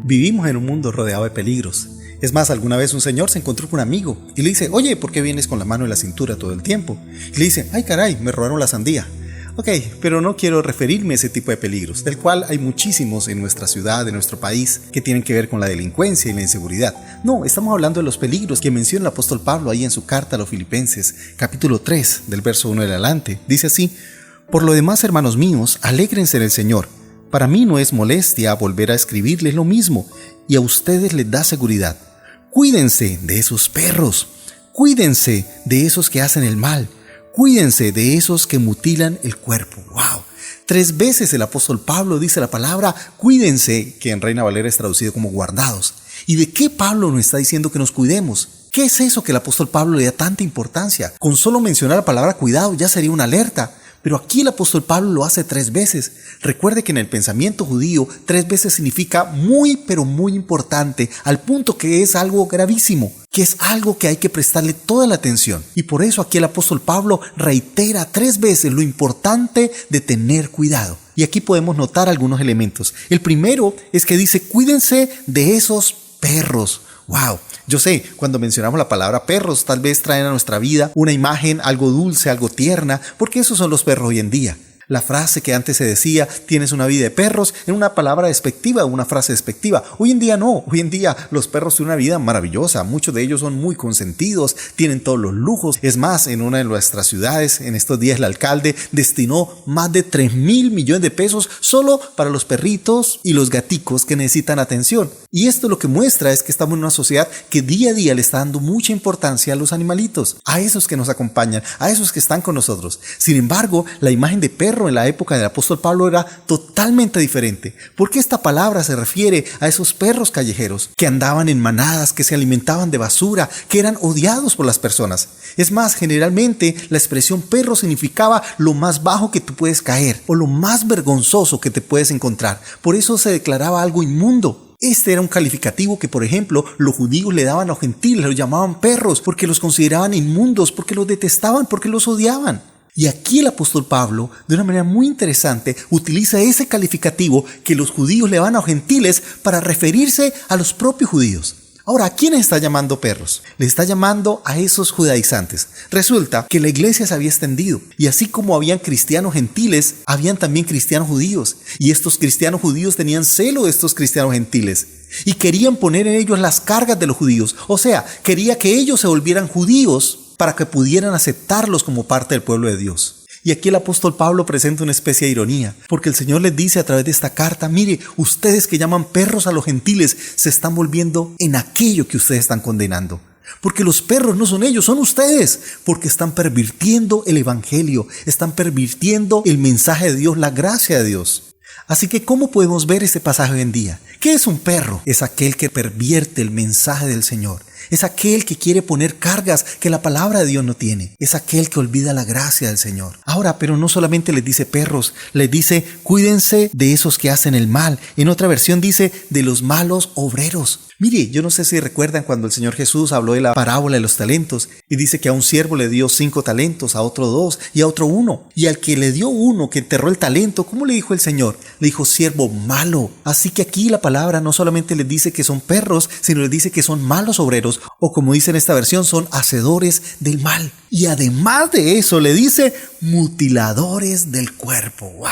Vivimos en un mundo rodeado de peligros. Es más, alguna vez un señor se encontró con un amigo y le dice: oye, ¿por qué vienes con la mano en la cintura todo el tiempo? Y le dice: ay caray, me robaron la sandía. Ok, pero no quiero referirme a ese tipo de peligros, del cual hay muchísimos en nuestra ciudad, en nuestro país, que tienen que ver con la delincuencia y la inseguridad. No, estamos hablando de los peligros que menciona el apóstol Pablo ahí en su carta a los Filipenses, capítulo 3, del verso 1 en adelante. Dice así: por lo demás, hermanos míos, alégrense en el Señor. Para mí no es molestia volver a escribirles lo mismo, y a ustedes les da seguridad. Cuídense de esos perros, cuídense de esos que hacen el mal, cuídense de esos que mutilan el cuerpo. ¡Wow! 3 veces el apóstol Pablo dice la palabra cuídense, que en Reina Valera es traducido como guardados. ¿Y de qué Pablo nos está diciendo que nos cuidemos? ¿Qué es eso que el apóstol Pablo le da tanta importancia? Con solo mencionar la palabra cuidado ya sería una alerta. Pero aquí el apóstol Pablo lo hace 3 veces. Recuerde que en el pensamiento judío 3 veces significa muy pero muy importante, al punto que es algo gravísimo, que es algo que hay que prestarle toda la atención. Y por eso aquí el apóstol Pablo reitera 3 veces lo importante de tener cuidado. Y aquí podemos notar algunos elementos. El primero es que dice: cuídense de esos perros. ¡Wow! Yo sé, cuando mencionamos la palabra perros, tal vez traen a nuestra vida una imagen algo dulce, algo tierna, porque esos son los perros hoy en día. La frase que antes se decía, tienes una vida de perros, era una palabra despectiva, una frase despectiva. Hoy en día no, hoy en día los perros tienen una vida maravillosa, muchos de ellos son muy consentidos, tienen todos los lujos. Es más, en una de nuestras ciudades, en estos días el alcalde destinó más de 3.000 millones de pesos solo para los perritos y los gaticos que necesitan atención. Y esto lo que muestra es que estamos en una sociedad que día a día le está dando mucha importancia a los animalitos, a esos que nos acompañan, a esos que están con nosotros. Sin embargo, la imagen de perro en la época del apóstol Pablo era totalmente diferente, porque esta palabra se refiere a esos perros callejeros que andaban en manadas, que se alimentaban de basura, que eran odiados por las personas. Es más, generalmente la expresión perro significaba lo más bajo que tú puedes caer o lo más vergonzoso que te puedes encontrar. Por eso se declaraba algo inmundo. Este era un calificativo que, por ejemplo, los judíos le daban a los gentiles, los llamaban perros porque los consideraban inmundos, porque los detestaban, porque los odiaban. Y aquí el apóstol Pablo, de una manera muy interesante, utiliza ese calificativo que los judíos le daban a los gentiles para referirse a los propios judíos. Ahora, ¿a quiénes está llamando perros? Le está llamando a esos judaizantes. Resulta que la iglesia se había extendido, y así como habían cristianos gentiles, habían también cristianos judíos. Y estos cristianos judíos tenían celo de estos cristianos gentiles, y querían poner en ellos las cargas de los judíos. O sea, quería que ellos se volvieran judíos para que pudieran aceptarlos como parte del pueblo de Dios. Y aquí el apóstol Pablo presenta una especie de ironía, porque el Señor les dice a través de esta carta: mire, ustedes que llaman perros a los gentiles se están volviendo en aquello que ustedes están condenando. Porque los perros no son ellos, son ustedes, porque están pervirtiendo el evangelio, están pervirtiendo el mensaje de Dios, la gracia de Dios. Así que, ¿cómo podemos ver este pasaje hoy en día? ¿Qué es un perro? Es aquel que pervierte el mensaje del Señor. Es aquel que quiere poner cargas que la palabra de Dios no tiene. Es aquel que olvida la gracia del Señor. Ahora, pero no solamente les dice perros, les dice: cuídense de esos que hacen el mal. En otra versión dice: de los malos obreros. Mire, yo no sé si recuerdan cuando el Señor Jesús habló de la parábola de los talentos y dice que a un siervo le dio 5 talentos, a otro 2 y a otro 1. Y al que le dio 1, que enterró el talento, ¿cómo le dijo el Señor? Le dijo: siervo malo. Así que aquí la palabra no solamente les dice que son perros, sino les dice que son malos obreros, o como dice en esta versión, son hacedores del mal. Y además de eso le dice: mutiladores del cuerpo. ¡Wow!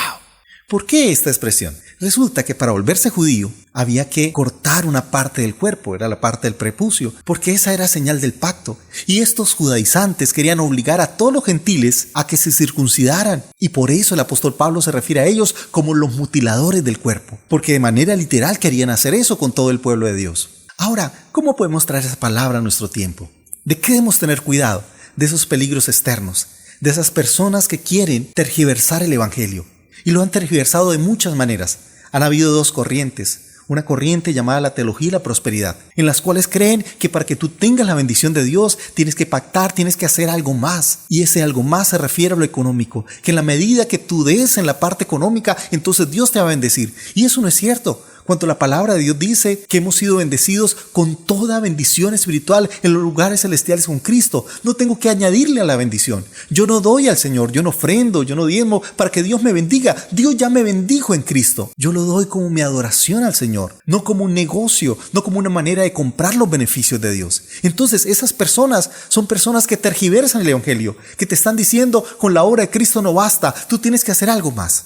¿Por qué esta expresión? Resulta que para volverse judío había que cortar una parte del cuerpo, era la parte del prepucio, porque esa era señal del pacto. Y estos judaizantes querían obligar a todos los gentiles a que se circuncidaran. Y por eso el apóstol Pablo se refiere a ellos como los mutiladores del cuerpo, porque de manera literal querían hacer eso con todo el pueblo de Dios. Ahora, ¿cómo podemos traer esa palabra a nuestro tiempo? ¿De qué debemos tener cuidado? De esos peligros externos, de esas personas que quieren tergiversar el evangelio. Y lo han tergiversado de muchas maneras. Han habido 2 corrientes. Una corriente llamada la teología y la prosperidad, en las cuales creen que para que tú tengas la bendición de Dios tienes que pactar, tienes que hacer algo más. Y ese algo más se refiere a lo económico, que en la medida que tú des en la parte económica, entonces Dios te va a bendecir. Y eso no es cierto. Cuando la palabra de Dios dice que hemos sido bendecidos con toda bendición espiritual en los lugares celestiales con Cristo, no tengo que añadirle a la bendición. Yo no doy al Señor, yo no ofrendo, yo no diezmo para que Dios me bendiga. Dios ya me bendijo en Cristo. Yo lo doy como mi adoración al Señor, no como un negocio, no como una manera de comprar los beneficios de Dios. Entonces esas personas son personas que tergiversan el evangelio, que te están diciendo con la obra de Cristo no basta, tú tienes que hacer algo más.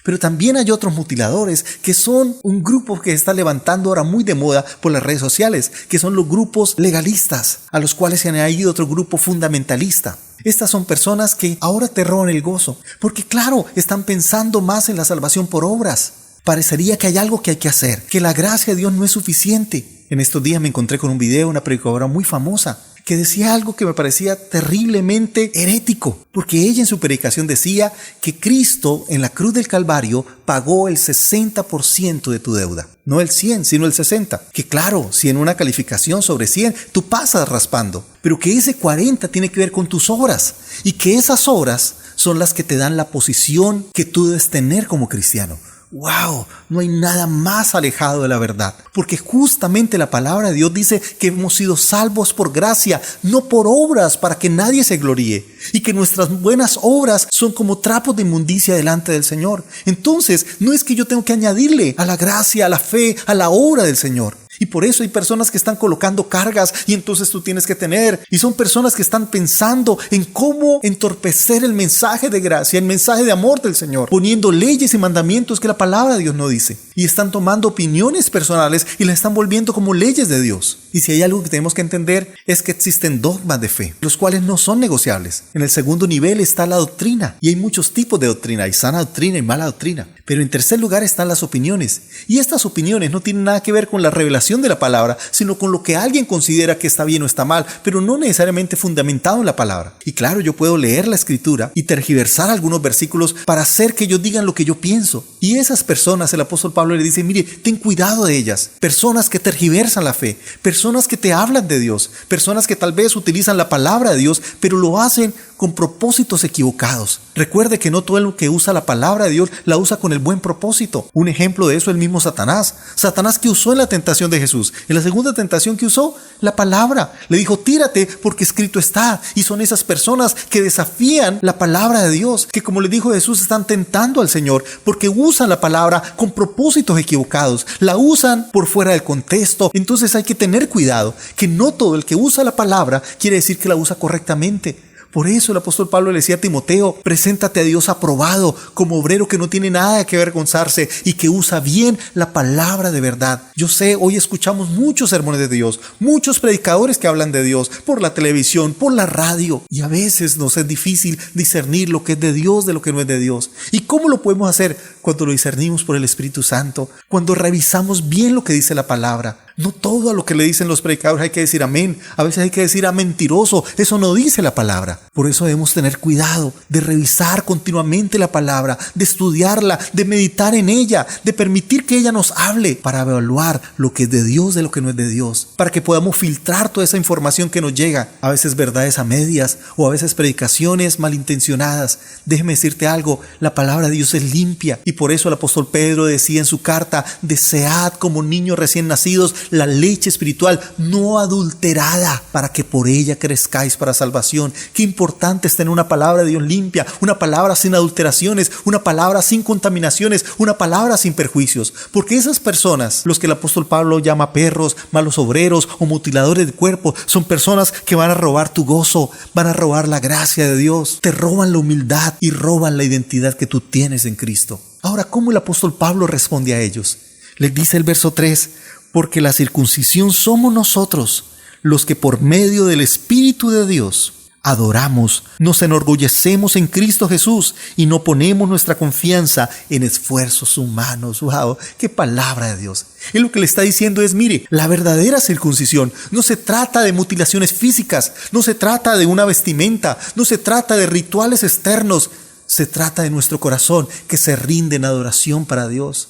Pero también hay otros mutiladores que son un grupo que se está levantando ahora muy de moda por las redes sociales, que son los grupos legalistas, a los cuales se han añadido otro grupo fundamentalista. Estas son personas que ahora te roban el gozo, porque claro, están pensando más en la salvación por obras. Parecería que hay algo que hay que hacer, que la gracia de Dios no es suficiente. En estos días me encontré con un video de una predicadora muy famosa que decía algo que me parecía terriblemente herético, porque ella en su predicación decía que Cristo en la cruz del Calvario pagó el 60% de tu deuda. No el 100, sino el 60. Que claro, si en una calificación sobre 100 tú pasas raspando, pero que ese 40 tiene que ver con tus obras y que esas obras son las que te dan la posición que tú debes tener como cristiano. ¡Wow! No hay nada más alejado de la verdad, porque justamente la palabra de Dios dice que hemos sido salvos por gracia, no por obras para que nadie se gloríe, y que nuestras buenas obras son como trapos de inmundicia delante del Señor. Entonces, no es que yo tengo que añadirle a la gracia, a la fe, a la obra del Señor. Y por eso hay personas que están colocando cargas y entonces tú tienes que tener. Y son personas que están pensando en cómo entorpecer el mensaje de gracia, el mensaje de amor del Señor, poniendo leyes y mandamientos que la palabra de Dios no dice. Y están tomando opiniones personales y las están volviendo como leyes de Dios. Y si hay algo que tenemos que entender es que existen dogmas de fe, los cuales no son negociables. En el segundo nivel está la doctrina. Y hay muchos tipos de doctrina. Hay sana doctrina y mala doctrina. Pero en tercer lugar están las opiniones. Y estas opiniones no tienen nada que ver con la revelación de la palabra, sino con lo que alguien considera que está bien o está mal, pero no necesariamente fundamentado en la palabra. Y claro, yo puedo leer la escritura y tergiversar algunos versículos para hacer que ellos digan lo que yo pienso. Y esas personas, el apóstol Pablo le dice, mire, ten cuidado de ellas. Personas que tergiversan la fe, personas que te hablan de Dios, personas que tal vez utilizan la palabra de Dios, pero lo hacen con propósitos equivocados. Recuerde que no todo el que usa la palabra de Dios la usa con el buen propósito. Un ejemplo de eso es el mismo Satanás. Satanás que usó en la tentación de Jesús. En la segunda tentación que usó, la palabra. Le dijo, tírate porque escrito está. Y son esas personas que desafían la palabra de Dios, que como le dijo Jesús, están tentando al Señor porque usan la palabra con propósitos equivocados. La usan por fuera del contexto. Entonces hay que tener cuidado, que no todo el que usa la palabra quiere decir que la usa correctamente. Por eso el apóstol Pablo le decía a Timoteo, preséntate a Dios aprobado como obrero que no tiene nada que avergonzarse y que usa bien la palabra de verdad. Yo sé, hoy escuchamos muchos sermones de Dios, muchos predicadores que hablan de Dios por la televisión, por la radio, y a veces nos es difícil discernir lo que es de Dios de lo que no es de Dios. ¿Y cómo lo podemos hacer? Cuando lo discernimos por el Espíritu Santo, cuando revisamos bien lo que dice la palabra. No todo a lo que le dicen los predicadores hay que decir amén. A veces hay que decir mentiroso. Eso no dice la palabra. Por eso debemos tener cuidado de revisar continuamente la palabra, de estudiarla, de meditar en ella, de permitir que ella nos hable para evaluar lo que es de Dios de lo que no es de Dios, para que podamos filtrar toda esa información que nos llega. A veces verdades a medias o a veces predicaciones malintencionadas. Déjeme decirte algo, la palabra de Dios es limpia y por eso el apóstol Pedro decía en su carta, desead como niños recién nacidos la leche espiritual no adulterada para que por ella crezcáis para salvación. Qué importante es tener una palabra de Dios limpia, una palabra sin adulteraciones, una palabra sin contaminaciones, una palabra sin perjuicios. Porque esas personas, los que el apóstol Pablo llama perros, malos obreros o mutiladores de cuerpo, son personas que van a robar tu gozo, van a robar la gracia de Dios, te roban la humildad y roban la identidad que tú tienes en Cristo. Ahora, ¿cómo el apóstol Pablo responde a ellos? Les dice el verso 3, porque la circuncisión somos nosotros, los que por medio del Espíritu de Dios adoramos, nos enorgullecemos en Cristo Jesús y no ponemos nuestra confianza en esfuerzos humanos. ¡Wow! ¡Qué palabra de Dios! Él lo que le está diciendo es, mire, la verdadera circuncisión no se trata de mutilaciones físicas, no se trata de una vestimenta, no se trata de rituales externos, se trata de nuestro corazón que se rinde en adoración para Dios.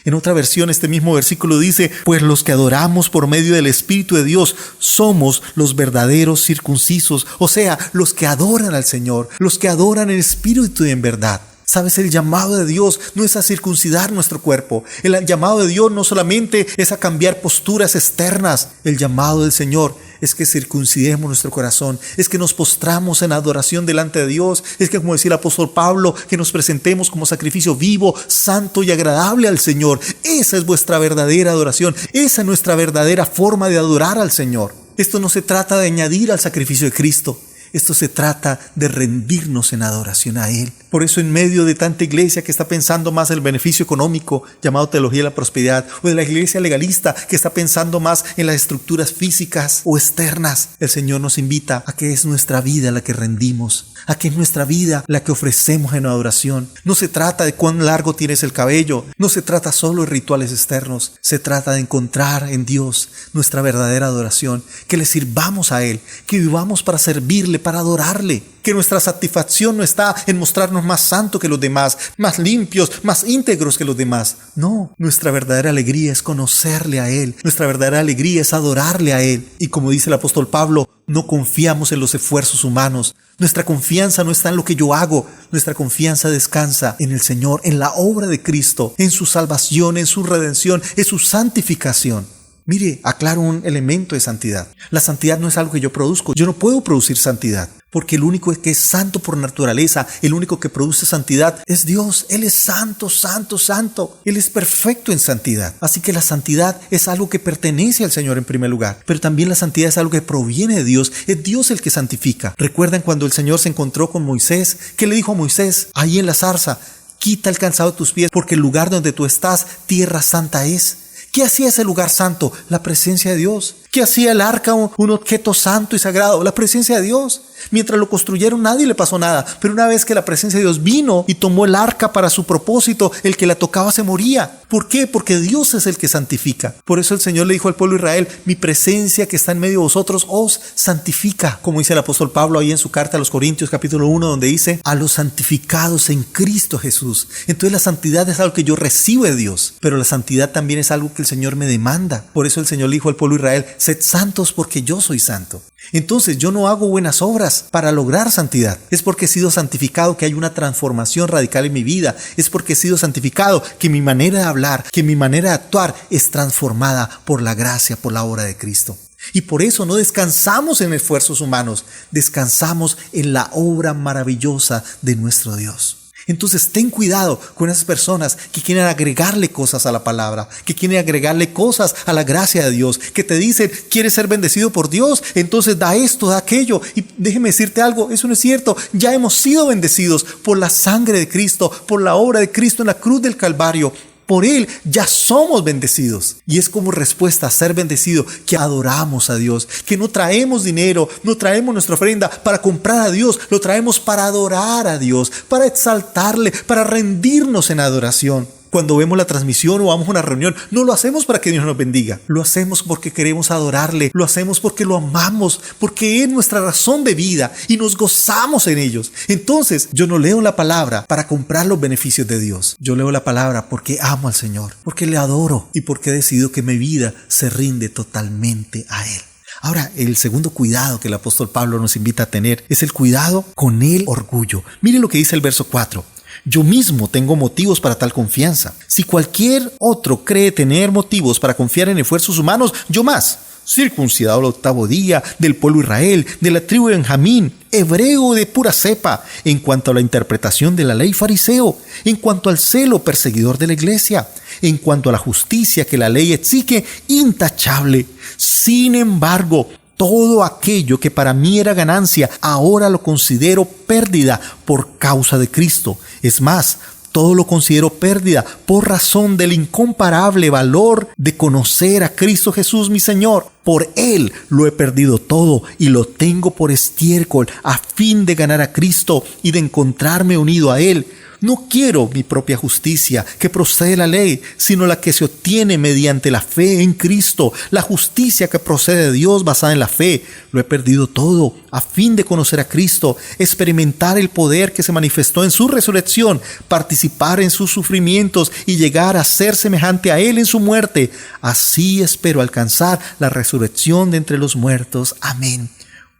En otra versión, este mismo versículo dice, pues los que adoramos por medio del Espíritu de Dios somos los verdaderos circuncisos, o sea, los que adoran al Señor, los que adoran en espíritu y en verdad. Sabes, el llamado de Dios no es a circuncidar nuestro cuerpo. El llamado de Dios no solamente es a cambiar posturas externas. El llamado del Señor es que circuncidemos nuestro corazón, es que nos postramos en adoración delante de Dios, es que, como decía el apóstol Pablo, que nos presentemos como sacrificio vivo, santo y agradable al Señor. Esa es vuestra verdadera adoración, esa es nuestra verdadera forma de adorar al Señor. Esto no se trata de añadir al sacrificio de Cristo. Esto se trata de rendirnos en adoración a Él. Por eso, en medio de tanta iglesia que está pensando más en el beneficio económico, llamado teología de la prosperidad, o de la iglesia legalista que está pensando más en las estructuras físicas o externas, el Señor nos invita a que es nuestra vida la que rendimos, a que es nuestra vida la que ofrecemos en adoración. No se trata de cuán largo tienes el cabello, no se trata solo de rituales externos, se trata de encontrar en Dios nuestra verdadera adoración, que le sirvamos a Él, que vivamos para servirle, para adorarle, que nuestra satisfacción no está en mostrarnos más santos que los demás, más limpios, más íntegros que los demás. No, nuestra verdadera alegría es conocerle a Él, nuestra verdadera alegría es adorarle a Él. Y como dice el apóstol Pablo, no confiamos en los esfuerzos humanos. Nuestra confianza no está en lo que yo hago, nuestra confianza descansa en el Señor, en la obra de Cristo, en su salvación, en su redención, en su santificación. Mire, aclaro un elemento de santidad. La santidad no es algo que yo produzco. Yo no puedo producir santidad, porque el único que es santo por naturaleza, el único que produce santidad es Dios. Él es santo, santo, santo. Él es perfecto en santidad. Así que la santidad es algo que pertenece al Señor en primer lugar, pero también la santidad es algo que proviene de Dios. Es Dios el que santifica. ¿Recuerdan cuando el Señor se encontró con Moisés? ¿Qué le dijo a Moisés ahí en la zarza? Quita el calzado de tus pies, porque el lugar donde tú estás, tierra santa es. ¿Qué hacía ese lugar santo? La presencia de Dios. ¿Qué hacía el arca? Un objeto santo y sagrado. La presencia de Dios. Mientras lo construyeron, nadie le pasó nada. Pero una vez que la presencia de Dios vino y tomó el arca para su propósito, el que la tocaba se moría. ¿Por qué? Porque Dios es el que santifica. Por eso el Señor le dijo al pueblo de Israel: mi presencia que está en medio de vosotros os santifica. Como dice el apóstol Pablo ahí en su carta a los Corintios, capítulo 1, donde dice: a los santificados en Cristo Jesús. Entonces la santidad es algo que yo recibo de Dios, pero la santidad también es algo que el Señor me demanda. Por eso el Señor le dijo al pueblo de Israel: sed santos porque yo soy santo. Entonces yo no hago buenas obras para lograr santidad. Es porque he sido santificado que hay una transformación radical en mi vida. Es porque he sido santificado que mi manera de hablar, que mi manera de actuar es transformada por la gracia, por la obra de Cristo. Y por eso no descansamos en esfuerzos humanos, descansamos en la obra maravillosa de nuestro Dios. Entonces ten cuidado con esas personas que quieren agregarle cosas a la palabra, que quieren agregarle cosas a la gracia de Dios, que te dicen: ¿quieres ser bendecido por Dios? Entonces da esto, da aquello. Y déjeme decirte algo, eso no es cierto. Ya hemos sido bendecidos por la sangre de Cristo, por la obra de Cristo en la cruz del Calvario. Por Él ya somos bendecidos. Y es como respuesta a ser bendecido que adoramos a Dios, que no traemos dinero, no traemos nuestra ofrenda para comprar a Dios, lo traemos para adorar a Dios, para exaltarle, para rendirnos en adoración. Cuando vemos la transmisión o vamos a una reunión, no lo hacemos para que Dios nos bendiga. Lo hacemos porque queremos adorarle. Lo hacemos porque lo amamos, porque es nuestra razón de vida y nos gozamos en ellos. Entonces, yo no leo la palabra para comprar los beneficios de Dios. Yo leo la palabra porque amo al Señor, porque le adoro y porque he decidido que mi vida se rinde totalmente a Él. Ahora, el segundo cuidado que el apóstol Pablo nos invita a tener es el cuidado con el orgullo. Mire lo que dice el verso 4. Yo mismo tengo motivos para tal confianza. Si cualquier otro cree tener motivos para confiar en esfuerzos humanos, yo más. Circuncidado al 8º día, del pueblo de Israel, de la tribu de Benjamín, hebreo de pura cepa, en cuanto a la interpretación de la ley fariseo, en cuanto al celo perseguidor de la iglesia, en cuanto a la justicia que la ley exige, intachable. Sin embargo, todo aquello que para mí era ganancia, ahora lo considero pérdida por causa de Cristo. Es más, todo lo considero pérdida por razón del incomparable valor de conocer a Cristo Jesús mi Señor. Por Él lo he perdido todo y lo tengo por estiércol a fin de ganar a Cristo y de encontrarme unido a Él. No quiero mi propia justicia que procede de la ley, sino la que se obtiene mediante la fe en Cristo, la justicia que procede de Dios basada en la fe. Lo he perdido todo a fin de conocer a Cristo, experimentar el poder que se manifestó en su resurrección, participar en sus sufrimientos y llegar a ser semejante a Él en su muerte. Así espero alcanzar la resurrección de entre los muertos. Amén.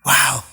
¡Wow!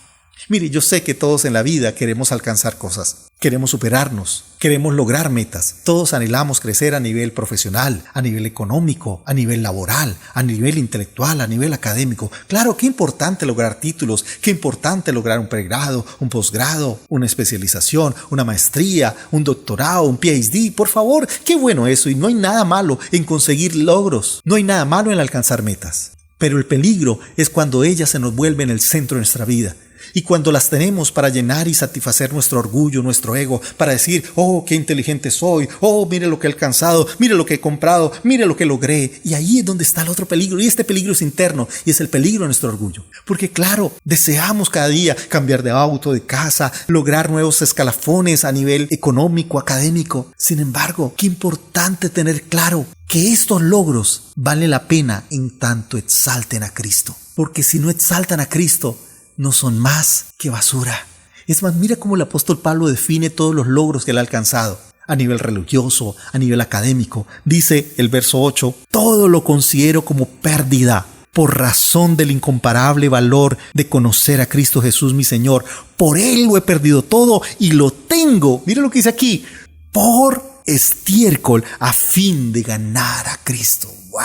Mire, yo sé que todos en la vida queremos alcanzar cosas. Queremos superarnos, queremos lograr metas. Todos anhelamos crecer a nivel profesional, a nivel económico, a nivel laboral, a nivel intelectual, a nivel académico. Claro, qué importante lograr títulos, qué importante lograr un pregrado, un posgrado, una especialización, una maestría, un doctorado, un PhD. Por favor, qué bueno eso, y no hay nada malo en conseguir logros, no hay nada malo en alcanzar metas. Pero el peligro es cuando ellas se nos vuelven el centro de nuestra vida. Y cuando las tenemos para llenar y satisfacer nuestro orgullo, nuestro ego, para decir, oh, qué inteligente soy, oh, mire lo que he alcanzado, mire lo que he comprado, mire lo que logré. Y ahí es donde está el otro peligro, y este peligro es interno, y es el peligro de nuestro orgullo. Porque claro, deseamos cada día cambiar de auto, de casa, lograr nuevos escalafones a nivel económico, académico. Sin embargo, qué importante tener claro que estos logros valen la pena en tanto exalten a Cristo. Porque si no exaltan a Cristo, no son más que basura. Es más, mira cómo el apóstol Pablo define todos los logros que él ha alcanzado. A nivel religioso, a nivel académico. Dice el verso 8, todo lo considero como pérdida por razón del incomparable valor de conocer a Cristo Jesús mi Señor. Por Él lo he perdido todo y lo tengo, mira lo que dice aquí, por estiércol a fin de ganar a Cristo. ¡Wow!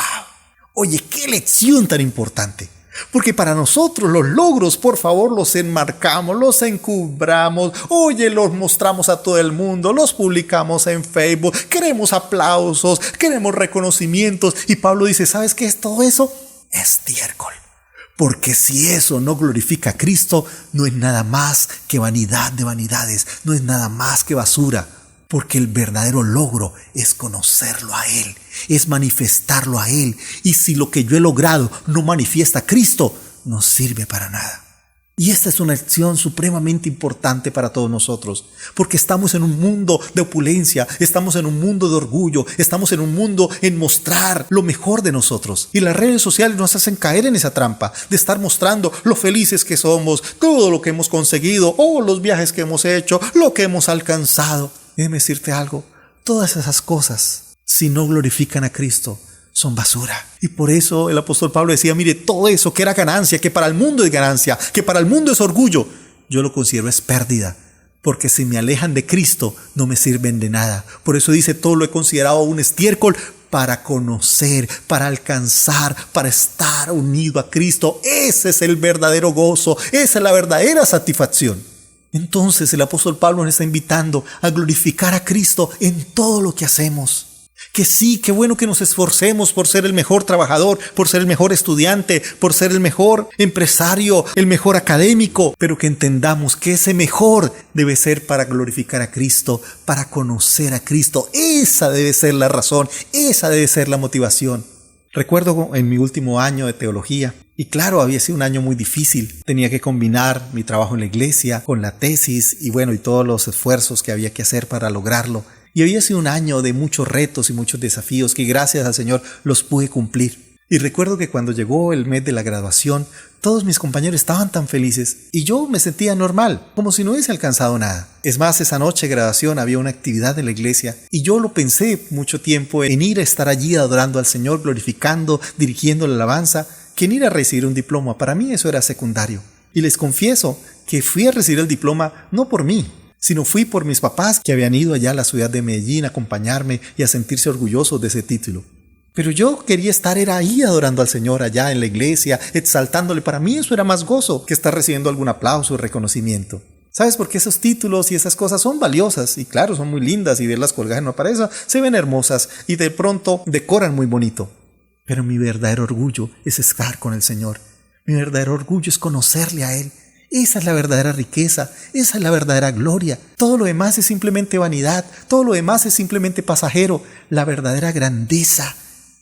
Oye, qué lección tan importante. Porque para nosotros los logros, por favor, los enmarcamos, los encumbramos, oye, los mostramos a todo el mundo, los publicamos en Facebook, queremos aplausos, queremos reconocimientos. Y Pablo dice, ¿sabes qué es todo eso? Estiércol. Porque si eso no glorifica a Cristo, no es nada más que vanidad de vanidades, no es nada más que basura. Porque el verdadero logro es conocerlo a Él, es manifestarlo a Él. Y si lo que yo he logrado no manifiesta a Cristo, no sirve para nada. Y esta es una lección supremamente importante para todos nosotros. Porque estamos en un mundo de opulencia, estamos en un mundo de orgullo, estamos en un mundo en mostrar lo mejor de nosotros. Y las redes sociales nos hacen caer en esa trampa de estar mostrando lo felices que somos, todo lo que hemos conseguido, los viajes que hemos hecho, lo que hemos alcanzado. Déjame decirte algo, todas esas cosas, si no glorifican a Cristo, son basura. Y por eso el apóstol Pablo decía, mire, todo eso que era ganancia, que para el mundo es ganancia, que para el mundo es orgullo, yo lo considero es pérdida, porque si me alejan de Cristo, no me sirven de nada. Por eso dice, todo lo he considerado un estiércol para conocer, para alcanzar, para estar unido a Cristo. Ese es el verdadero gozo, esa es la verdadera satisfacción. Entonces el apóstol Pablo nos está invitando a glorificar a Cristo en todo lo que hacemos. Que sí, qué bueno que nos esforcemos por ser el mejor trabajador, por ser el mejor estudiante, por ser el mejor empresario, el mejor académico, pero que entendamos que ese mejor debe ser para glorificar a Cristo, para conocer a Cristo. Esa debe ser la razón, esa debe ser la motivación. Recuerdo en mi último año de teología, y claro, había sido un año muy difícil. Tenía que combinar mi trabajo en la iglesia con la tesis y todos los esfuerzos que había que hacer para lograrlo. Y había sido un año de muchos retos y muchos desafíos que gracias al Señor los pude cumplir. Y recuerdo que cuando llegó el mes de la graduación, todos mis compañeros estaban tan felices y yo me sentía normal, como si no hubiese alcanzado nada. Es más, esa noche de graduación había una actividad en la iglesia y yo lo pensé mucho tiempo en ir a estar allí adorando al Señor, glorificando, dirigiendo la alabanza, que en ir a recibir un diploma. Para mí eso era secundario. Y les confieso que fui a recibir el diploma no por mí, sino fui por mis papás que habían ido allá a la ciudad de Medellín a acompañarme y a sentirse orgullosos de ese título. Pero yo quería estar ahí adorando al Señor allá en la iglesia, exaltándole. Para mí eso era más gozo que estar recibiendo algún aplauso o reconocimiento. ¿Sabes? Porque esos títulos y esas cosas son valiosas y claro, son muy lindas y verlas colgadas en una pared se ven hermosas y de pronto decoran muy bonito. Pero mi verdadero orgullo es estar con el Señor. Mi verdadero orgullo es conocerle a Él. Esa es la verdadera riqueza, esa es la verdadera gloria. Todo lo demás es simplemente vanidad, todo lo demás es simplemente pasajero. La verdadera grandeza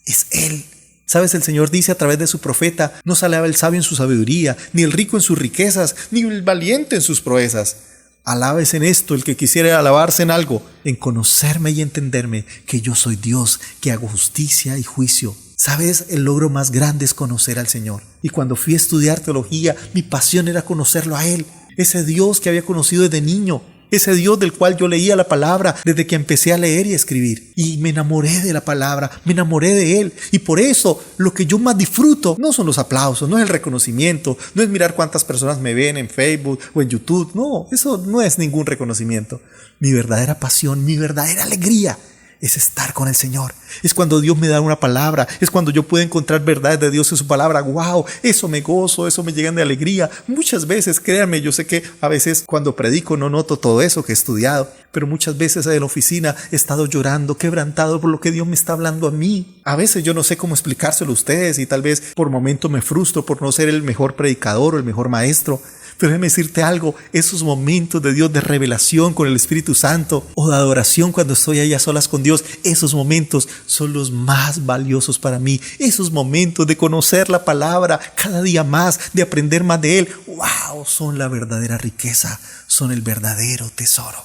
es Él. ¿Sabes? El Señor dice a través de su profeta, no se alaba el sabio en su sabiduría, ni el rico en sus riquezas, ni el valiente en sus proezas. Alabes en esto el que quisiera alabarse en algo, en conocerme y entenderme que yo soy Dios, que hago justicia y juicio. ¿Sabes? El logro más grande es conocer al Señor. Y cuando fui a estudiar teología, mi pasión era conocerlo a Él. Ese Dios que había conocido desde niño. ese Dios del cual yo leía la palabra desde que empecé a leer y a escribir. Y me enamoré de la palabra, me enamoré de Él. Y por eso lo que yo más disfruto no son los aplausos, no es el reconocimiento, no es mirar cuántas personas me ven en Facebook o en YouTube. No, eso no es ningún reconocimiento. Mi verdadera pasión, mi verdadera alegría es estar con el Señor. Es cuando Dios me da una palabra, es cuando yo puedo encontrar verdades de Dios en su palabra. ¡Wow! Eso me gozo, eso me llena de alegría. Muchas veces, créanme, yo sé que a veces cuando predico no noto todo eso que he estudiado, pero muchas veces en la oficina he estado llorando, quebrantado por lo que Dios me está hablando a mí. A veces yo no sé cómo explicárselo a ustedes y tal vez por momentos me frustro por no ser el mejor predicador o el mejor maestro. Pero déjame decirte algo, esos momentos de Dios de revelación con el Espíritu Santo o de adoración cuando estoy ahí a solas con Dios, esos momentos son los más valiosos para mí. Esos momentos de conocer la palabra cada día más, de aprender más de Él, ¡wow! Son la verdadera riqueza, son el verdadero tesoro.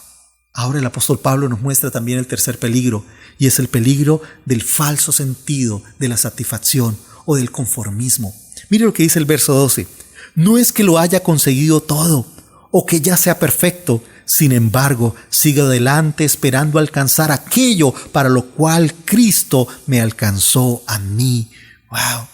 Ahora el apóstol Pablo nos muestra también el tercer peligro, y es el peligro del falso sentido de la satisfacción o del conformismo. Mire lo que dice el verso 12. No es que lo haya conseguido todo o que ya sea perfecto, sin embargo, sigo adelante esperando alcanzar aquello para lo cual Cristo me alcanzó a mí. ¡Wow!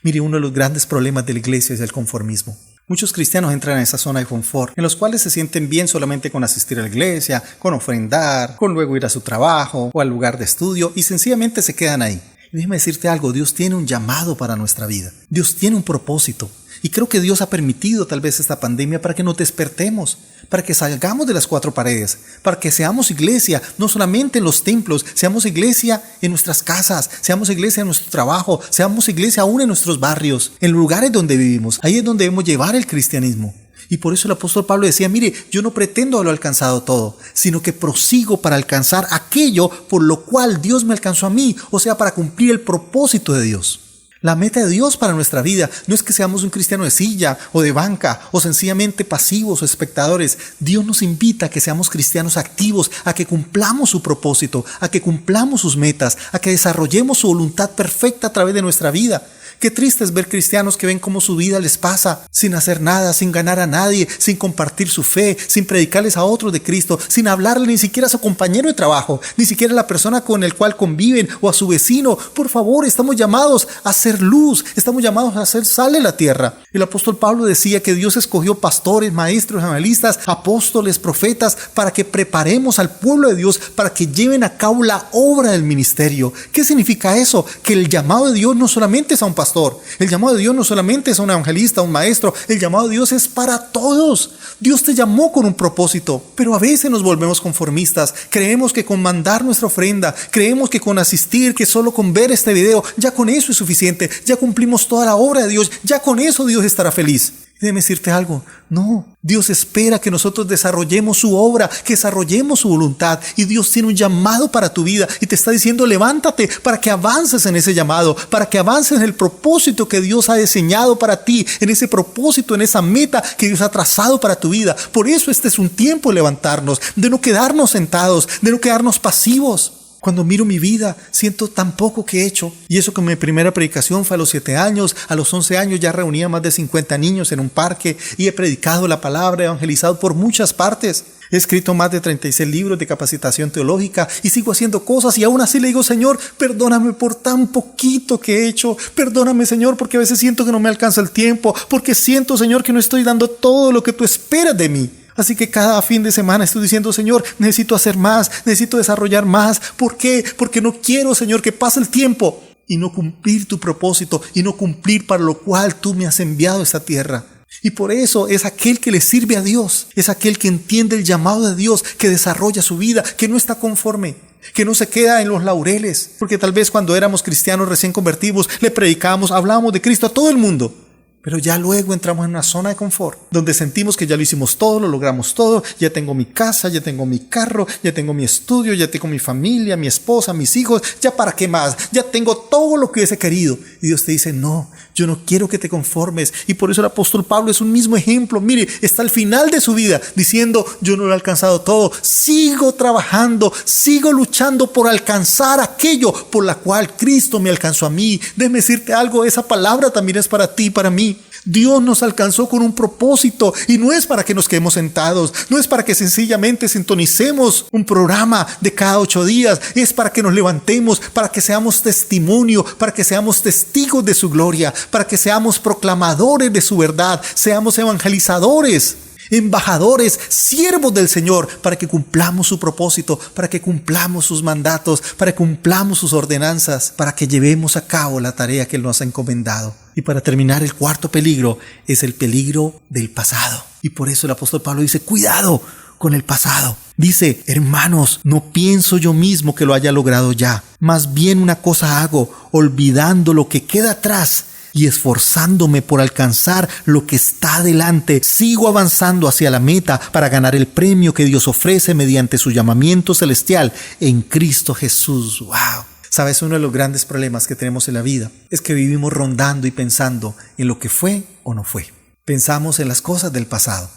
Mire, uno de los grandes problemas de la iglesia es el conformismo. Muchos cristianos entran en esa zona de confort, en los cuales se sienten bien solamente con asistir a la iglesia, con ofrendar, con luego ir a su trabajo o al lugar de estudio y sencillamente se quedan ahí. Y déjame decirte algo, Dios tiene un llamado para nuestra vida. Dios tiene un propósito. Y creo que Dios ha permitido tal vez esta pandemia para que nos despertemos, para que salgamos de las cuatro paredes, para que seamos iglesia, no solamente en los templos, seamos iglesia en nuestras casas, seamos iglesia en nuestro trabajo, seamos iglesia aún en nuestros barrios, en los lugares donde vivimos. Ahí es donde debemos llevar el cristianismo. Y por eso el apóstol Pablo decía, mire, yo no pretendo haberlo alcanzado todo, sino que prosigo para alcanzar aquello por lo cual Dios me alcanzó a mí, o sea, para cumplir el propósito de Dios. La meta de Dios para nuestra vida no es que seamos un cristiano de silla o de banca o sencillamente pasivos o espectadores. Dios nos invita a que seamos cristianos activos, a que cumplamos su propósito, a que cumplamos sus metas, a que desarrollemos su voluntad perfecta a través de nuestra vida. Qué triste es ver cristianos que ven cómo su vida les pasa sin hacer nada, sin ganar a nadie, sin compartir su fe, sin predicarles a otros de Cristo, sin hablarle ni siquiera a su compañero de trabajo, ni siquiera a la persona con el cual conviven o a su vecino. Por favor, estamos llamados a hacer luz, estamos llamados a hacer sal en la tierra. El apóstol Pablo decía que Dios escogió pastores, maestros, evangelistas, apóstoles, profetas, para que preparemos al pueblo de Dios, para que lleven a cabo la obra del ministerio. ¿Qué significa eso? Que el llamado de Dios no solamente es a un pastor, el llamado de Dios no solamente es a un evangelista, a un maestro, el llamado de Dios es para todos. Dios te llamó con un propósito, pero a veces nos volvemos conformistas. Creemos que con mandar nuestra ofrenda, creemos que con asistir, que solo con ver este video, ya con eso es suficiente, ya cumplimos toda la obra de Dios, ya con eso Dios estará feliz. Déjame decirte algo, no, Dios espera que nosotros desarrollemos su obra, que desarrollemos su voluntad, y Dios tiene un llamado para tu vida y te está diciendo levántate para que avances en ese llamado, para que avances en el propósito que Dios ha diseñado para ti, en ese propósito, en esa meta que Dios ha trazado para tu vida. Por eso este es un tiempo de levantarnos, de no quedarnos sentados, de no quedarnos pasivos. Cuando miro mi vida, siento tan poco que he hecho. Y eso que mi primera predicación fue a los 7 años. A los 11 años ya reunía más de 50 niños en un parque y he predicado la palabra, evangelizado por muchas partes. He escrito más de 36 libros de capacitación teológica y sigo haciendo cosas y aún así le digo, Señor, perdóname por tan poquito que he hecho. Perdóname, Señor, porque a veces siento que no me alcanza el tiempo, porque siento, Señor, que no estoy dando todo lo que tú esperas de mí. Así que cada fin de semana estoy diciendo, Señor, necesito hacer más, necesito desarrollar más. ¿Por qué? Porque no quiero, Señor, que pase el tiempo y no cumplir tu propósito y no cumplir para lo cual tú me has enviado a esta tierra. Y por eso es aquel que le sirve a Dios, es aquel que entiende el llamado de Dios, que desarrolla su vida, que no está conforme, que no se queda en los laureles. Porque tal vez cuando éramos cristianos recién convertidos, le predicábamos, hablábamos de Cristo a todo el mundo. Pero ya luego entramos en una zona de confort, donde sentimos que ya lo hicimos todo, lo logramos todo, ya tengo mi casa, ya tengo mi carro, ya tengo mi estudio, ya tengo mi familia, mi esposa, mis hijos, ya para qué más, ya tengo todo lo que hubiese querido. Y Dios te dice, no, yo no quiero que te conformes. Y por eso el apóstol Pablo es un mismo ejemplo. Mire, está al final de su vida diciendo, yo no lo he alcanzado todo, sigo trabajando, sigo luchando por alcanzar aquello por la cual Cristo me alcanzó a mí. Déjame decirte algo, esa palabra también es para ti y para mí. mí. Dios nos alcanzó con un propósito y no es para que nos quedemos sentados, no es para que sencillamente sintonicemos un programa de cada 8 días, es para que nos levantemos, para que seamos testimonio, para que seamos testigos de su gloria, para que seamos proclamadores de su verdad, seamos evangelizadores, embajadores, siervos del Señor, para que cumplamos su propósito, para que cumplamos sus mandatos, para que cumplamos sus ordenanzas, para que llevemos a cabo la tarea que Él nos ha encomendado. Y para terminar, el cuarto peligro es el peligro del pasado. Y por eso el apóstol Pablo dice, cuidado con el pasado. Dice, hermanos, no pienso yo mismo que lo haya logrado ya. Más bien una cosa hago, olvidando lo que queda atrás y esforzándome por alcanzar lo que está adelante, sigo avanzando hacia la meta para ganar el premio que Dios ofrece mediante su llamamiento celestial en Cristo Jesús. ¡Wow! ¿Sabes? Uno de los grandes problemas que tenemos en la vida es que vivimos rondando y pensando en lo que fue o no fue. Pensamos en las cosas del pasado,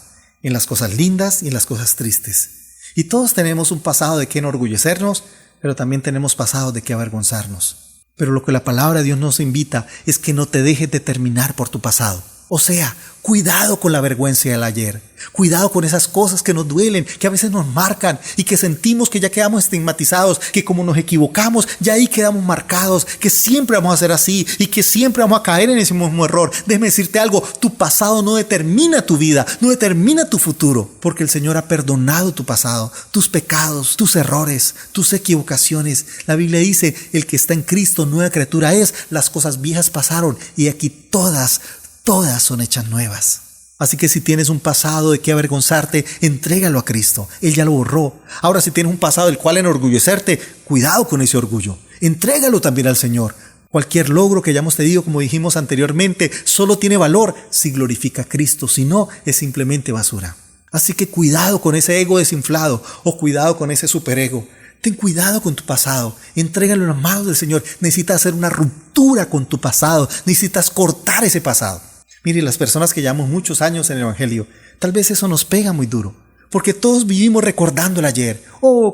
en las cosas lindas y en las cosas tristes. Y todos tenemos un pasado de que enorgullecernos, pero también tenemos pasado de que avergonzarnos. Pero lo que la palabra de Dios nos invita es que no te dejes determinar por tu pasado. O sea, cuidado con la vergüenza del ayer. Cuidado con esas cosas que nos duelen, que a veces nos marcan y que sentimos que ya quedamos estigmatizados, que como nos equivocamos, ya ahí quedamos marcados, que siempre vamos a ser así y que siempre vamos a caer en ese mismo error. Déjame decirte algo, tu pasado no determina tu vida, no determina tu futuro, porque el Señor ha perdonado tu pasado, tus pecados, tus errores, tus equivocaciones. La Biblia dice, el que está en Cristo, nueva criatura es, las cosas viejas pasaron y aquí todas son hechas nuevas. Así que si tienes un pasado de que avergonzarte, entrégalo a Cristo. Él ya lo borró. Ahora si tienes un pasado del cual enorgullecerte, cuidado con ese orgullo. Entrégalo también al Señor. Cualquier logro que hayamos tenido, como dijimos anteriormente, solo tiene valor si glorifica a Cristo. Si no, es simplemente basura. Así que cuidado con ese ego desinflado o cuidado con ese superego. Ten cuidado con tu pasado, entrégalo en las manos del Señor. Necesitas hacer una ruptura con tu pasado, necesitas cortar ese pasado. Mire, las personas que llevamos muchos años en el Evangelio, tal vez eso nos pega muy duro, porque todos vivimos recordando el ayer,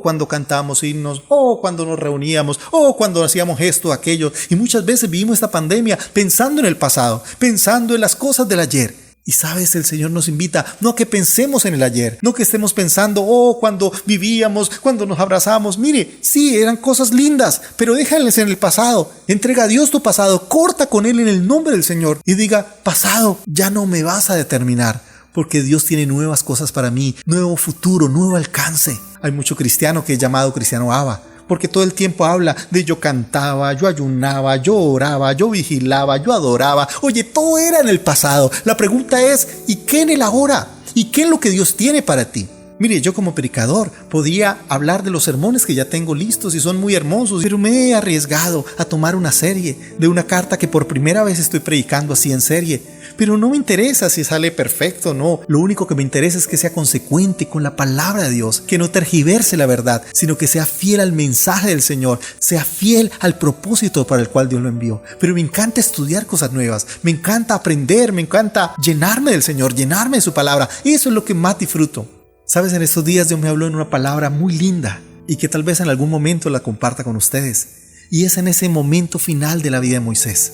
cuando cantábamos himnos, cuando nos reuníamos, cuando hacíamos esto, aquello, y muchas veces vivimos esta pandemia pensando en el pasado, pensando en las cosas del ayer. Y sabes, el Señor nos invita no a que pensemos en el ayer, no que estemos pensando, cuando vivíamos, cuando nos abrazamos. Mire, sí, eran cosas lindas, pero déjales en el pasado. Entrega a Dios tu pasado, corta con Él en el nombre del Señor y diga, pasado, ya no me vas a determinar, porque Dios tiene nuevas cosas para mí, nuevo futuro, nuevo alcance. Hay mucho cristiano que es llamado cristiano Abba, porque todo el tiempo habla de yo cantaba, yo ayunaba, yo oraba, yo vigilaba, yo adoraba. Oye, todo era en el pasado. La pregunta es, ¿y qué en el ahora? ¿Y qué es lo que Dios tiene para ti? Mire, yo como predicador podía hablar de los sermones que ya tengo listos y son muy hermosos, pero me he arriesgado a tomar una serie de una carta que por primera vez estoy predicando así en serie. Pero no me interesa si sale perfecto o no. Lo único que me interesa es que sea consecuente con la palabra de Dios, que no tergiverse la verdad, sino que sea fiel al mensaje del Señor, sea fiel al propósito para el cual Dios lo envió. Pero me encanta estudiar cosas nuevas, me encanta aprender, me encanta llenarme del Señor, llenarme de su palabra. Eso es lo que más disfruto. Sabes, en estos días Dios me habló en una palabra muy linda y que tal vez en algún momento la comparta con ustedes. Y es en ese momento final de la vida de Moisés.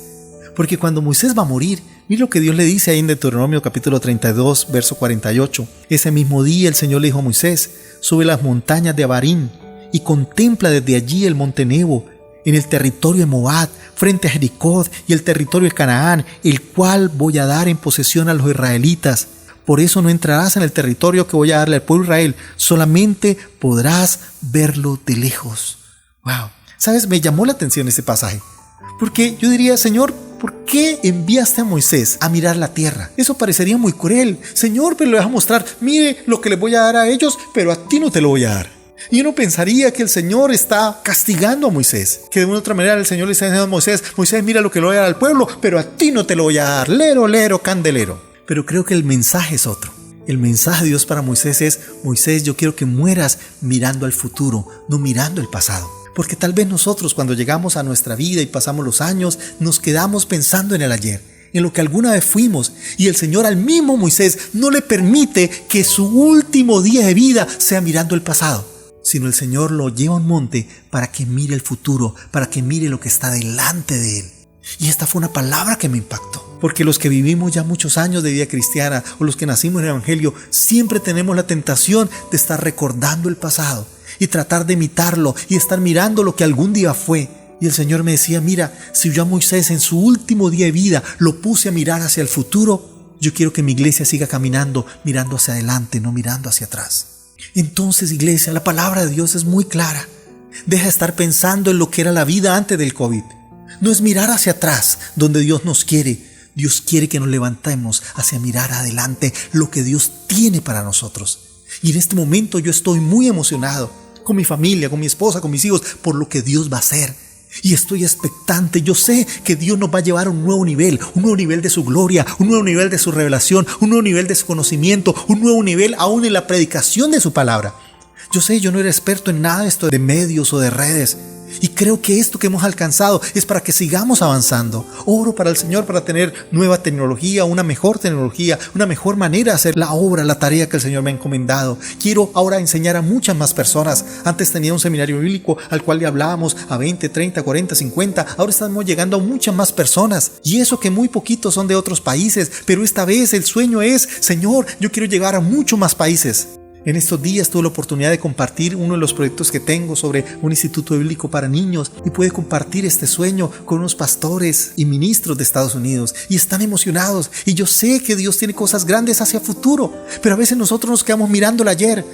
Porque cuando Moisés va a morir, mira lo que Dios le dice ahí en Deuteronomio capítulo 32, verso 48. Ese mismo día el Señor le dijo a Moisés, sube las montañas de Abarim y contempla desde allí el monte Nebo, en el territorio de Moab, frente a Jericó y el territorio de Canaán, el cual voy a dar en posesión a los israelitas. Por eso no entrarás en el territorio que voy a darle al pueblo de Israel, solamente podrás verlo de lejos. Wow. ¿Sabes? Me llamó la atención este pasaje, porque yo diría, Señor, ¿por qué enviaste a Moisés a mirar la tierra? Eso parecería muy cruel. Señor, pero le vas a mostrar, mire lo que les voy a dar a ellos, pero a ti no te lo voy a dar. Y uno pensaría que el Señor está castigando a Moisés, que de una u otra manera el Señor le está diciendo a Moisés, mira lo que le voy a dar al pueblo, pero a ti no te lo voy a dar, lero, lero, candelero. Pero creo que el mensaje es otro. El mensaje de Dios para Moisés es, Moisés, yo quiero que mueras mirando al futuro, no mirando el pasado. Porque tal vez nosotros cuando llegamos a nuestra vida y pasamos los años, nos quedamos pensando en el ayer, en lo que alguna vez fuimos. Y el Señor al mismo Moisés no le permite que su último día de vida sea mirando el pasado, sino el Señor lo lleva a un monte para que mire el futuro, para que mire lo que está delante de él. Y esta fue una palabra que me impactó, Porque los que vivimos ya muchos años de vida cristiana o los que nacimos en el Evangelio, siempre tenemos la tentación de estar recordando el pasado y tratar de imitarlo y estar mirando lo que algún día fue. Y el Señor me decía, mira, si yo a Moisés en su último día de vida lo puse a mirar hacia el futuro, yo quiero que mi iglesia siga caminando, mirando hacia adelante, no mirando hacia atrás. Entonces, iglesia, la palabra de Dios es muy clara. Deja de estar pensando en lo que era la vida antes del COVID. No es mirar hacia atrás donde Dios nos quiere. Dios quiere que nos levantemos hacia mirar adelante lo que Dios tiene para nosotros. Y en este momento yo estoy muy emocionado con mi familia, con mi esposa, con mis hijos, por lo que Dios va a hacer. Y estoy expectante. Yo sé que Dios nos va a llevar a un nuevo nivel de su gloria, un nuevo nivel de su revelación, un nuevo nivel de su conocimiento, un nuevo nivel aún en la predicación de su palabra. Yo sé, yo no era experto en nada de esto de medios o de redes. Y creo que esto que hemos alcanzado es para que sigamos avanzando. Oro para el Señor para tener nueva tecnología, una mejor manera de hacer la obra, la tarea que el Señor me ha encomendado. Quiero ahora enseñar a muchas más personas. Antes tenía un seminario bíblico al cual le hablábamos a 20, 30, 40, 50. Ahora estamos llegando a muchas más personas. Y eso que muy poquitos son de otros países. Pero esta vez el sueño es, Señor, yo quiero llegar a muchos más países. En estos días tuve la oportunidad de compartir uno de los proyectos que tengo sobre un instituto bíblico para niños y pude compartir este sueño con unos pastores y ministros de Estados Unidos y están emocionados y yo sé que Dios tiene cosas grandes hacia futuro, pero a veces nosotros nos quedamos mirando el ayer,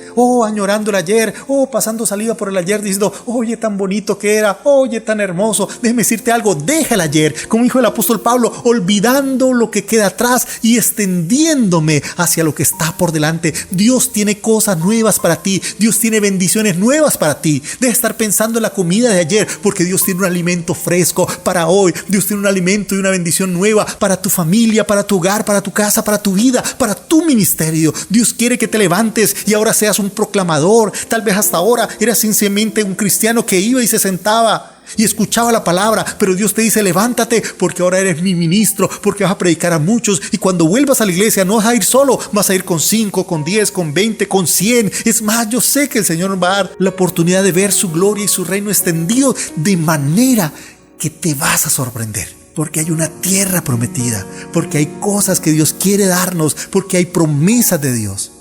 añorando el ayer, pasando saliva por el ayer diciendo, oye tan bonito que era, oye tan hermoso, déjame decirte algo, deja el ayer, como dijo el apóstol Pablo, olvidando lo que queda atrás y extendiéndome hacia lo que está por delante. Dios tiene cosas nuevas para ti. Dios tiene bendiciones nuevas para ti. Deja de estar pensando en la comida de ayer, porque Dios tiene un alimento fresco para hoy. Dios tiene un alimento y una bendición nueva para tu familia, para tu hogar, para tu casa, para tu vida, para tu ministerio. Dios quiere que te levantes y ahora seas un proclamador. Tal vez hasta ahora eras simplemente un cristiano que iba y se sentaba y escuchaba la palabra, pero Dios te dice, levántate porque ahora eres mi ministro, porque vas a predicar a muchos y cuando vuelvas a la iglesia no vas a ir solo, vas a ir con 5, con 10, con 20, con 100. Es más, yo sé que el Señor nos va a dar la oportunidad de ver su gloria y su reino extendido de manera que te vas a sorprender. Porque hay una tierra prometida, porque hay cosas que Dios quiere darnos, porque hay promesas de Dios.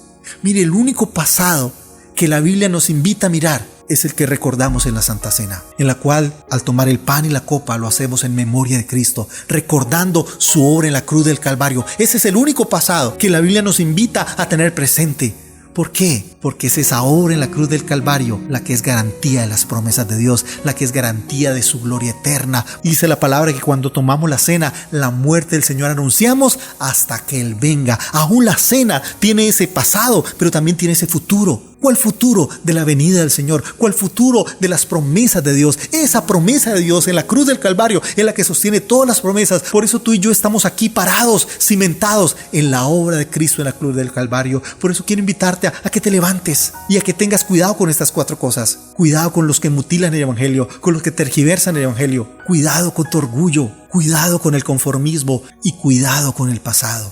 Mire, el único pasado que la Biblia nos invita a mirar es el que recordamos en la Santa Cena, en la cual al tomar el pan y la copa lo hacemos en memoria de Cristo, recordando su obra en la cruz del Calvario. Ese es el único pasado que la Biblia nos invita a tener presente. ¿Por qué? Porque es esa obra en la cruz del Calvario la que es garantía de las promesas de Dios, la que es garantía de su gloria eterna. Dice la palabra que cuando tomamos la cena, la muerte del Señor anunciamos hasta que Él venga. Aún la cena tiene ese pasado, pero también tiene ese futuro. ¿Cuál futuro de la venida del Señor? ¿Cuál futuro de las promesas de Dios? Esa promesa de Dios en la cruz del Calvario es la que sostiene todas las promesas. Por eso tú y yo estamos aquí parados, cimentados en la obra de Cristo en la cruz del Calvario. Por eso quiero invitarte a que te levantes y a que tengas cuidado con estas 4 cosas. Cuidado con los que mutilan el Evangelio, con los que tergiversan el Evangelio. Cuidado con tu orgullo, cuidado con el conformismo y cuidado con el pasado.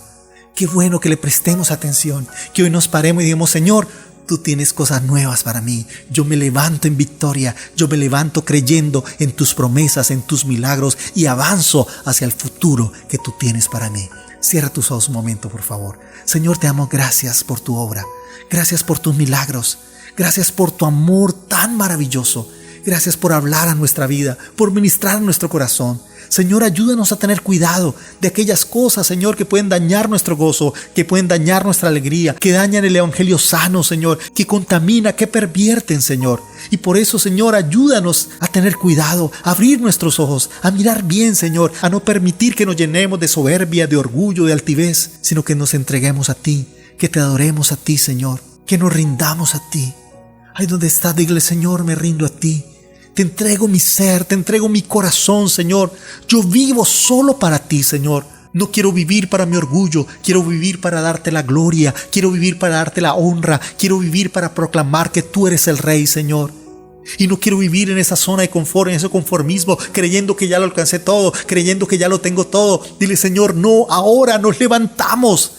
Qué bueno que le prestemos atención, que hoy nos paremos y digamos, Señor, tú tienes cosas nuevas para mí. Yo me levanto en victoria. Yo me levanto creyendo en tus promesas, en tus milagros y avanzo hacia el futuro que tú tienes para mí. Cierra tus ojos un momento, por favor. Señor, te damos gracias por tu obra. Gracias por tus milagros. Gracias por tu amor tan maravilloso. Gracias por hablar a nuestra vida, por ministrar a nuestro corazón. Señor, ayúdanos a tener cuidado de aquellas cosas, Señor, que pueden dañar nuestro gozo, que pueden dañar nuestra alegría, que dañan el evangelio sano, Señor, que contamina, que pervierten, Señor. Y por eso, Señor, ayúdanos a tener cuidado, a abrir nuestros ojos, a mirar bien, Señor, a no permitir que nos llenemos de soberbia, de orgullo, de altivez, sino que nos entreguemos a ti, que te adoremos a ti, Señor, que nos rindamos a ti. Ahí donde estás, dile, Señor, me rindo a ti. Te entrego mi ser, te entrego mi corazón, Señor. Yo vivo solo para ti, Señor. No quiero vivir para mi orgullo, quiero vivir para darte la gloria, quiero vivir para darte la honra, quiero vivir para proclamar que tú eres el Rey, Señor. Y no quiero vivir en esa zona de confort, en ese conformismo, creyendo que ya lo alcancé todo, creyendo que ya lo tengo todo. Dile, Señor, no, ahora nos levantamos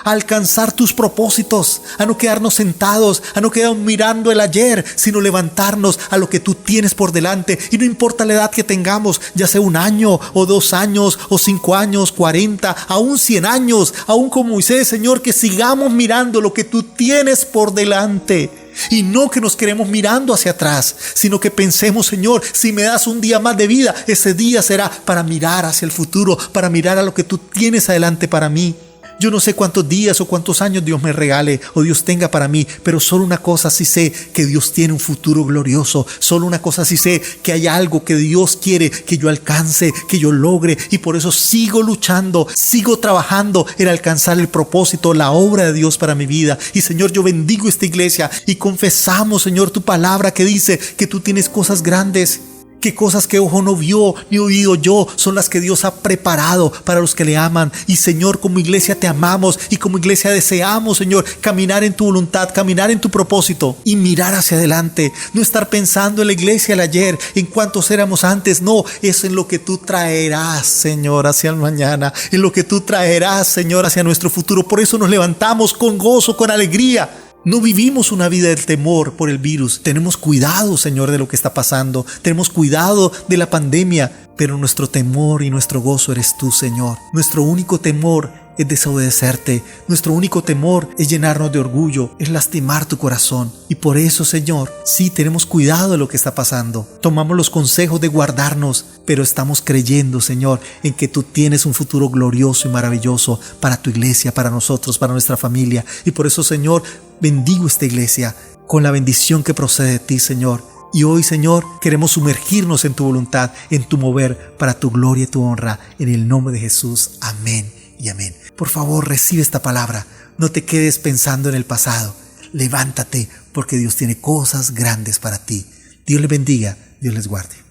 a alcanzar tus propósitos, a no quedarnos sentados, a no quedarnos mirando el ayer, sino levantarnos a lo que tú tienes por delante. Y no importa la edad que tengamos, ya sea 1 año o 2 años o 5 años, 40, aún 100 años, aún como Moisés, Señor, que sigamos mirando lo que tú tienes por delante. Y no que nos queremos mirando hacia atrás, sino que pensemos, Señor, si me das un día más de vida, ese día será para mirar hacia el futuro, para mirar a lo que tú tienes adelante para mí. Yo no sé cuántos días o cuántos años Dios me regale o Dios tenga para mí, pero solo una cosa sí sé, que Dios tiene un futuro glorioso. Solo una cosa sí sé, que hay algo que Dios quiere que yo alcance, que yo logre, y por eso sigo luchando, sigo trabajando en alcanzar el propósito, la obra de Dios para mi vida. Y Señor, yo bendigo esta iglesia y confesamos, Señor, tu palabra que dice que tú tienes cosas grandes, que cosas que ojo no vio ni oído yo son las que Dios ha preparado para los que le aman. Y Señor, como iglesia te amamos y como iglesia deseamos, Señor, caminar en tu voluntad, caminar en tu propósito y mirar hacia adelante. No estar pensando en la iglesia del ayer, en cuántos éramos antes. No, es en lo que tú traerás, Señor, hacia el mañana, en lo que tú traerás, Señor, hacia nuestro futuro. Por eso nos levantamos con gozo, con alegría. No vivimos una vida del temor por el virus. Tenemos cuidado, Señor, de lo que está pasando. Tenemos cuidado de la pandemia. Pero nuestro temor y nuestro gozo eres tú, Señor. Nuestro único temor es desobedecerte. Nuestro único temor es llenarnos de orgullo, es lastimar tu corazón. Y por eso, Señor, sí tenemos cuidado de lo que está pasando. Tomamos los consejos de guardarnos, pero estamos creyendo, Señor, en que tú tienes un futuro glorioso y maravilloso para tu iglesia, para nosotros, para nuestra familia. Y por eso, Señor, bendigo esta iglesia con la bendición que procede de ti, Señor. Y hoy, Señor, queremos sumergirnos en tu voluntad, en tu mover, para tu gloria y tu honra. En el nombre de Jesús. Amén y amén. Por favor, recibe esta palabra. No te quedes pensando en el pasado. Levántate, porque Dios tiene cosas grandes para ti. Dios les bendiga, Dios les guarde.